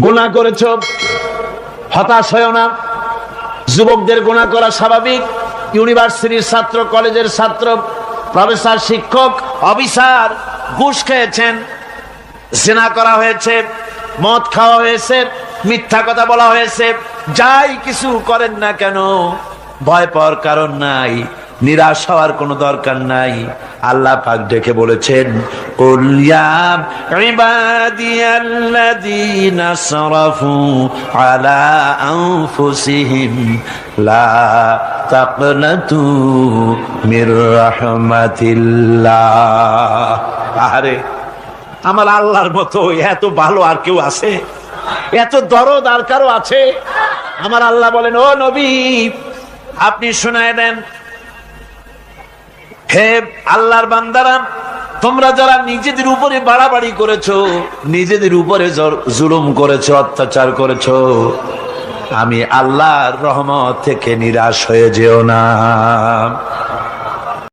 গুনাহ করেছো, হতাশ হয়েও না। যুবকদের গুনাহ করা স্বাভাবিক। ইউনিভার্সিটির ছাত্র, কলেজের ছাত্র, প্রফেসর, শিক্ষক, অফিসার ঘুষ খেয়েছেন, জিনা করা হয়েছে, মদ খাওয়া হয়েছে, মিথ্যা কথা বলা হয়েছে, যাই কিছু করেন না কেন ভয় পাওয়ার কারণ নাই, নিরাশ হওয়ার কোনো দরকার নাই। আল্লাহ পাক ডেকে বলেছেন, কুল ইয়া ইবাদিয়াল্লাযীনা আসরাফু আলা আনফুসিহিম লা তাকনাতু মির রাহমাতিল্লাহ। আরে আমার আল্লাহর মতো এত ভালো আর কেউ আছে? এত দরদ আর কারো আছে? আমার আল্লাহ বলেন, ও নবী আপনি শুনায় দেন, হে আল্লাহর বান্দারা, তোমরা যারা নিজেদের উপরে বাড়াবাড়ি করেছো, নিজেদের উপরে জুলুম করেছো, অত্যাচার করেছো, আমি আল্লাহর রহমত থেকে নিরাশ হয়ে যেও না।